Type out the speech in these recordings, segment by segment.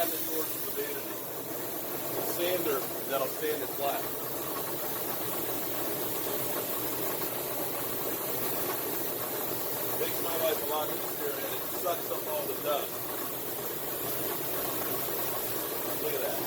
cabinet doors for the vanity. The sander that'll sand it flat. Makes my life a lot easier, and it sucks up all the dust. Look at that.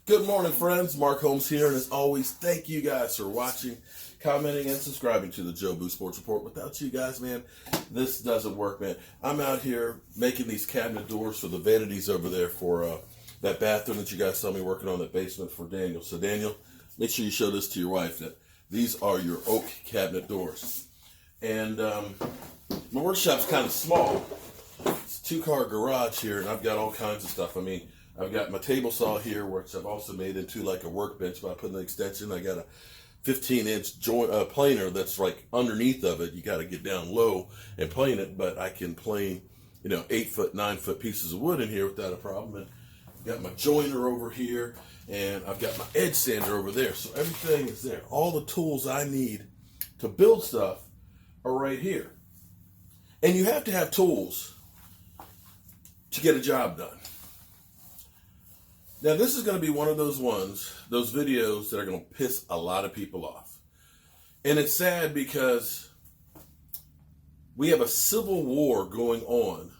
Good morning, friends. Mark Holmes here, and as always, thank you guys for watching, commenting, and subscribing to the Joe Boo Sports Report. Without you guys, man, this doesn't work, man. I'm out here making these cabinet doors for the vanities over there for that bathroom that you guys saw me working on, that basement for Daniel. So, Daniel, make sure you show this to your wife, that these are your oak cabinet doors. And my workshop's kind of small. It's a two-car garage here, and I've got all kinds of stuff. I mean, I've got my table saw here, which I've also made into like a workbench by putting an extension. I got a 15-inch planer that's like underneath of it. You got to get down low and plane it, but I can plane, 8-foot, 9-foot pieces of wood in here without a problem. And I've got my joiner over here, and I've got my edge sander over there. So everything is there. All the tools I need to build stuff are right here. And you have to have tools to get a job done. Now, this is going to be one of those videos that are going to piss a lot of people off. And it's sad because we have a civil war going on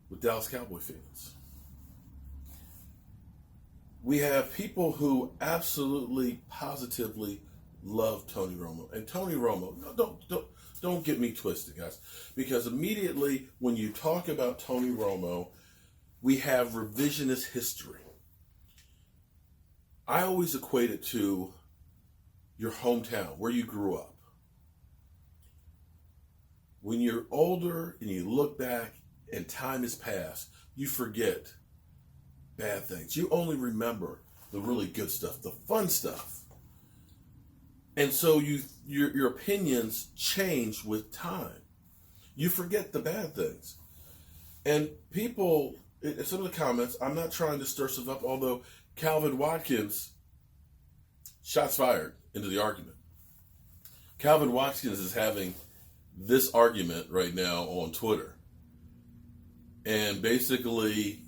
with Dallas Cowboy fans. We have people who absolutely, positively love Tony Romo. And Tony Romo, don't get me twisted, guys. Because immediately when you talk about Tony Romo, we have revisionist history. I always equate it to your hometown, where you grew up. When you're older and you look back and time has passed, you forget bad things. You only remember the really good stuff, the fun stuff. And so your opinions change with time. You forget the bad things. And people, in some of the comments, I'm not trying to stir stuff up, although Calvin Watkins, shots fired into the argument. Calvin Watkins is having this argument right now on Twitter. And basically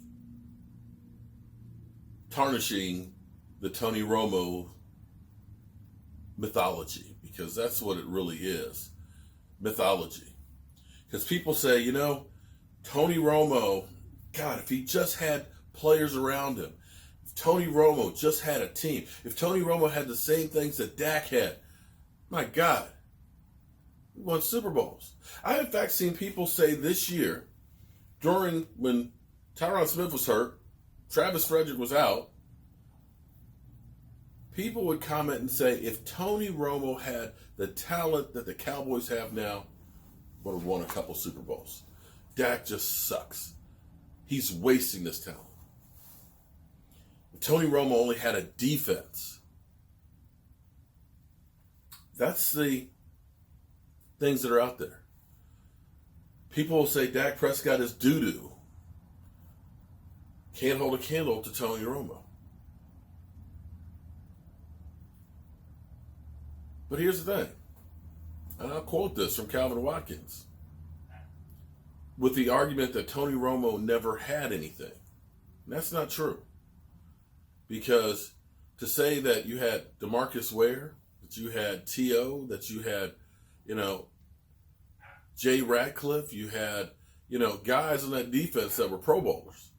tarnishing the Tony Romo mythology, because that's what it really is, mythology. Because people say, Tony Romo, God, if he just had players around him, if Tony Romo just had a team, if Tony Romo had the same things that Dak had, my God, we won Super Bowls. I have in fact seen people say this year, when Tyron Smith was hurt, Travis Frederick was out, people would comment and say, if Tony Romo had the talent that the Cowboys have now, would have won a couple Super Bowls. Dak just sucks. He's wasting this talent. If Tony Romo only had a defense. That's the things that are out there. People will say Dak Prescott is doo-doo. Can't hold a candle to Tony Romo. But here's the thing, and I'll quote this from Calvin Watkins, with the argument that Tony Romo never had anything. And that's not true. Because to say that you had DeMarcus Ware, that you had T.O., that you had, Jay Ratcliffe, you had, guys on that defense that were Pro Bowlers.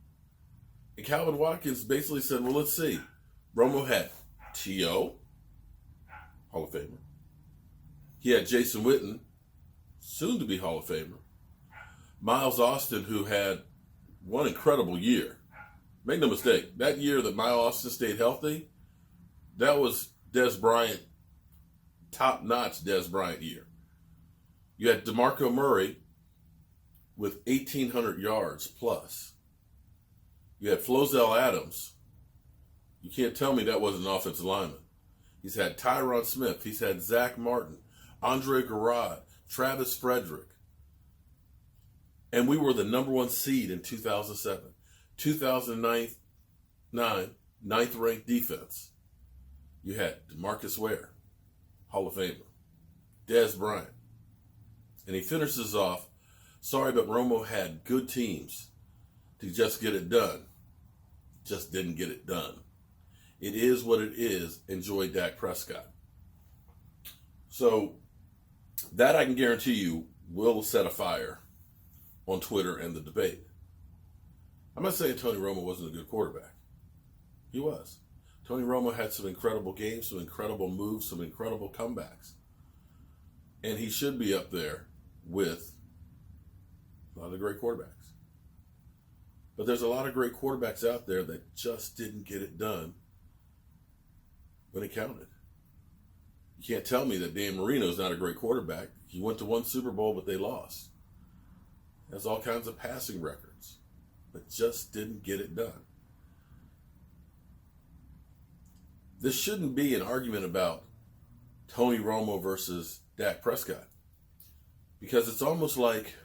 And Calvin Watkins basically said, well, let's see. Romo had T.O., Hall of Famer. He had Jason Witten, soon to be Hall of Famer. Miles Austin, who had one incredible year. Make no mistake, that year that Miles Austin stayed healthy, that was Dez Bryant, top-notch Dez Bryant year. You had DeMarco Murray with 1,800 yards plus. You had Flozell Adams. You can't tell me that wasn't an offensive lineman. He's had Tyron Smith. He's had Zach Martin, Andre Garrod, Travis Frederick. And we were the number 1 seed in 2007. 2009, ninth ranked defense. You had DeMarcus Ware, Hall of Famer, Dez Bryant. And he finishes off, sorry, but Romo had good teams to just get it done. Just didn't get it done. It is what it is. Enjoy Dak Prescott. So that I can guarantee you will set a fire on Twitter and the debate. I'm not saying Tony Romo wasn't a good quarterback. He was. Tony Romo had some incredible games, some incredible moves, some incredible comebacks. And he should be up there with a lot of great quarterbacks. But there's a lot of great quarterbacks out there that just didn't get it done when it counted. You can't tell me that Dan Marino's not a great quarterback. He went to 1 Super Bowl, but they lost. Has all kinds of passing records, but just didn't get it done. This shouldn't be an argument about Tony Romo versus Dak Prescott, because it's almost like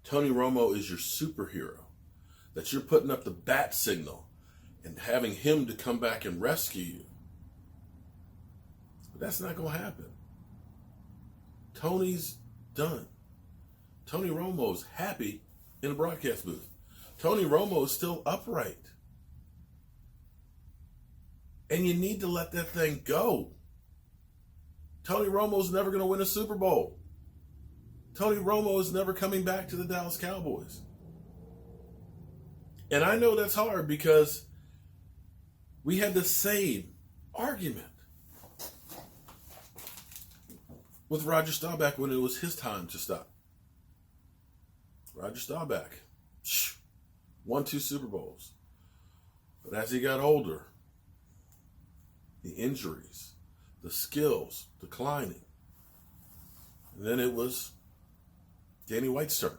Tony Romo is your superhero, that you're putting up the bat signal and having him to come back and rescue you. But that's not going to happen. Tony's done. Tony Romo's happy in a broadcast booth. Tony Romo is still upright. And you need to let that thing go. Tony Romo's never going to win a Super Bowl. Tony Romo is never coming back to the Dallas Cowboys. And I know that's hard because we had the same argument with Roger Staubach when it was his time to stop. Roger Staubach won 2 Super Bowls. But as he got older, the injuries, the skills declining. And then it was Danny White's turn.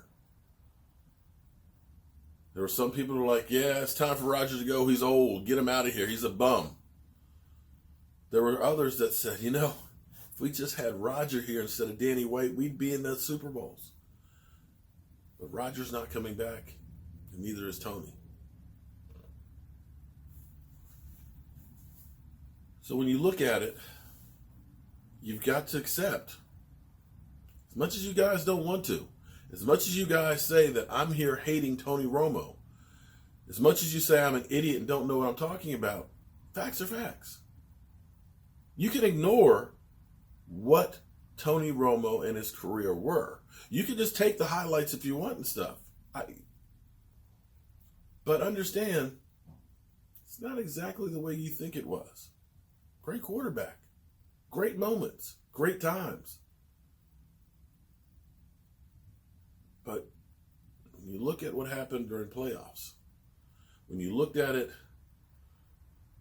There were some people who were like, yeah, it's time for Roger to go. He's old. Get him out of here. He's a bum. There were others that said, if we just had Roger here instead of Danny White, we'd be in the Super Bowls. But Roger's not coming back, and neither is Tony. So when you look at it, you've got to accept, as much as you guys don't want to, as much as you guys say that I'm here hating Tony Romo, as much as you say I'm an idiot and don't know what I'm talking about, facts are facts. You can ignore what Tony Romo and his career were. You can just take the highlights if you want and stuff. But understand, it's not exactly the way you think it was. Great quarterback, great moments, great times. But when you look at what happened during playoffs, when you looked at it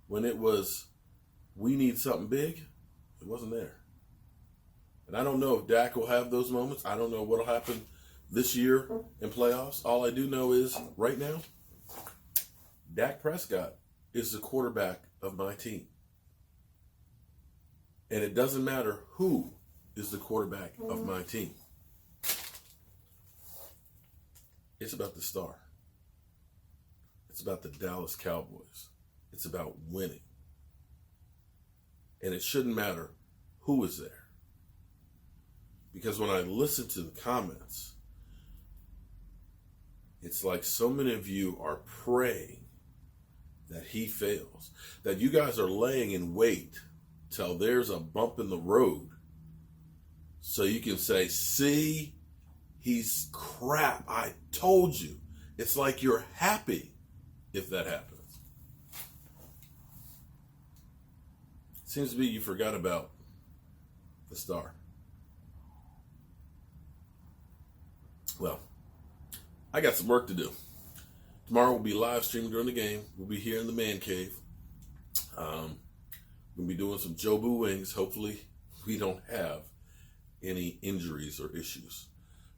when it was, we need something big, it wasn't there. And I don't know if Dak will have those moments. I don't know what will happen this year in playoffs. All I do know is, right now, Dak Prescott is the quarterback of my team. And it doesn't matter who is the quarterback of my team. It's about the star. It's about the Dallas Cowboys. It's about winning. And it shouldn't matter who is there. Because when I listen to the comments, it's like so many of you are praying that he fails. That you guys are laying in wait till there's a bump in the road so you can say, see, he's crap. I told you. It's like you're happy if that happens. Seems to be you forgot about the star. Well, I got some work to do. Tomorrow we'll be live streaming during the game. We'll be here in the man cave. We'll be doing some Jobu wings. Hopefully we don't have any injuries or issues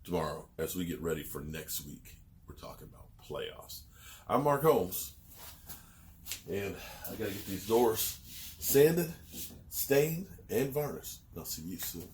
tomorrow as we get ready for next week. We're talking about playoffs. I'm Mark Holmes, and I got to get these doors sanded, stained, and varnished. I'll see you soon.